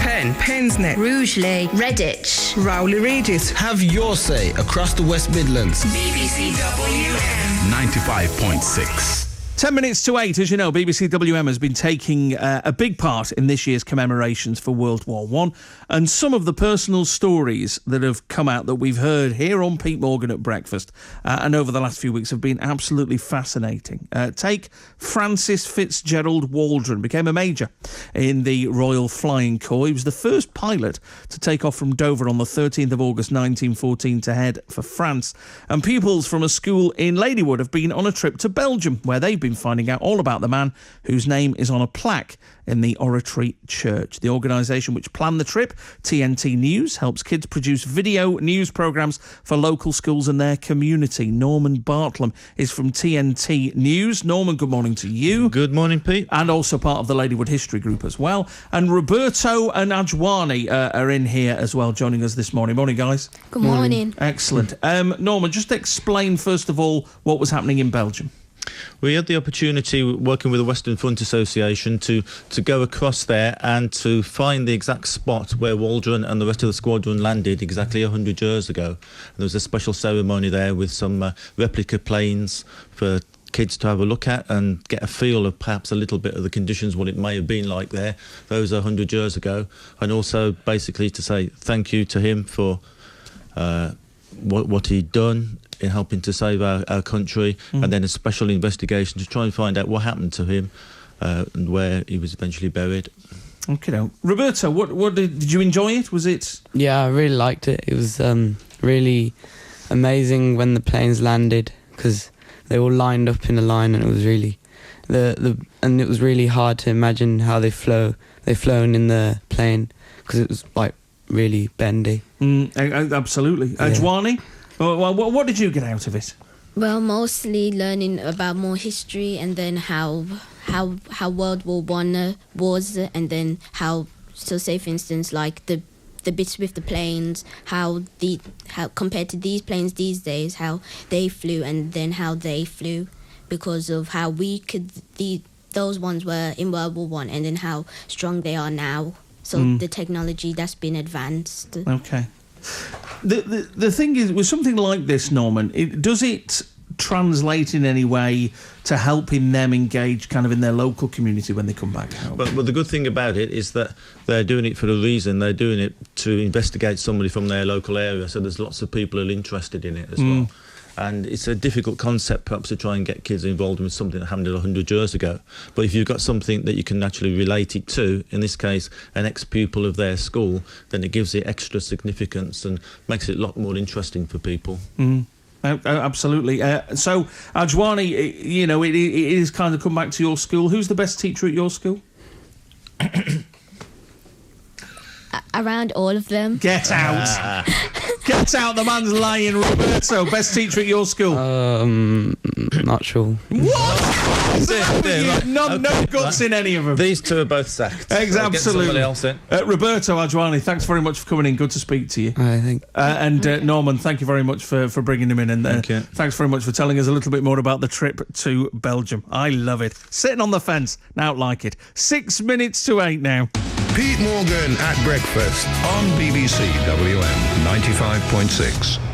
Penn, Pensnet, Rugeley, Redditch, Rowley Regis. Have your say across the West Midlands. BBC WM 95.6. 10 minutes to 8, as you know, BBC WM has been taking a big part in this year's commemorations for World War I, and some of the personal stories that have come out that we've heard here on Pete Morgan at Breakfast and over the last few weeks have been absolutely fascinating. Take Francis Fitzgerald Waldron, became a major in the Royal Flying Corps. He was the first pilot to take off from Dover on the 13th of August 1914 to head for France, and pupils from a school in Ladywood have been on a trip to Belgium, where they've been finding out all about the man whose name is on a plaque in the Oratory Church. The organisation which planned the trip, TNT News, helps kids produce video news programmes for local schools and their community. Norman Bartlam is from TNT News. Norman, good morning to you. Good morning, Pete. And also part of the Ladywood History Group as well. And Roberto and Ajwannie are in here as well, joining us this morning. Morning, guys. Good morning. Excellent. Norman, just explain, first of all, what was happening in Belgium. We had the opportunity, working with the Western Front Association, to go across there and to find the exact spot where Waldron and the rest of the squadron landed exactly 100 years ago. And there was a special ceremony there with some replica planes for kids to have a look at and get a feel of perhaps a little bit of the conditions, what it may have been like there. Those 100 years ago. And also basically to say thank you to him for what he'd done in helping to save our country, and then a special investigation to try and find out what happened to him and where he was eventually buried. Okay, now Roberto, what did you enjoy it? Was it? Yeah, I really liked it. It was really amazing when the planes landed, because they all lined up in a line, and it was really and it was really hard to imagine how they've flown in the plane, because it was like really bendy. Absolutely. Yeah. Ajwannie? Well, what did you get out of it? Well, mostly learning about more history, and then how World War One was, and then how, so say for instance, like the bits with the planes, how compared to these planes these days, how they flew, and then how they flew, because of how those ones were in World War One, and then how strong they are now. So the technology that's been advanced. Okay. The thing is, with something like this, Norman, does it translate in any way to helping them engage kind of in their local community when they come back home? But the good thing about it is that they're doing it for a reason. They're doing it to investigate somebody from their local area, so there's lots of people who are interested in it as well. And it's a difficult concept perhaps to try and get kids involved with something that happened 100 years ago. But if you've got something that you can naturally relate it to, in this case an ex-pupil of their school, then it gives it extra significance and makes it a lot more interesting for people. Absolutely. So, Ajwannie, you know, it is kind of come back to your school. Who's the best teacher at your school? Around all of them. Get out. Get out, the man's lying. Roberto, best teacher at your school? Not sure. What? No guts in any of them. These two are both sacked. Absolutely. Get somebody else in. Roberto, Ajwannie, thanks very much for coming in. Good to speak to you. I think. And Norman, thank you very much for bringing him in. And thanks very much for telling us a little bit more about the trip to Belgium. I love it. Sitting on the fence. Now like it. 6 minutes to 8 now. Pete Morgan at Breakfast on BBC WM 95.6.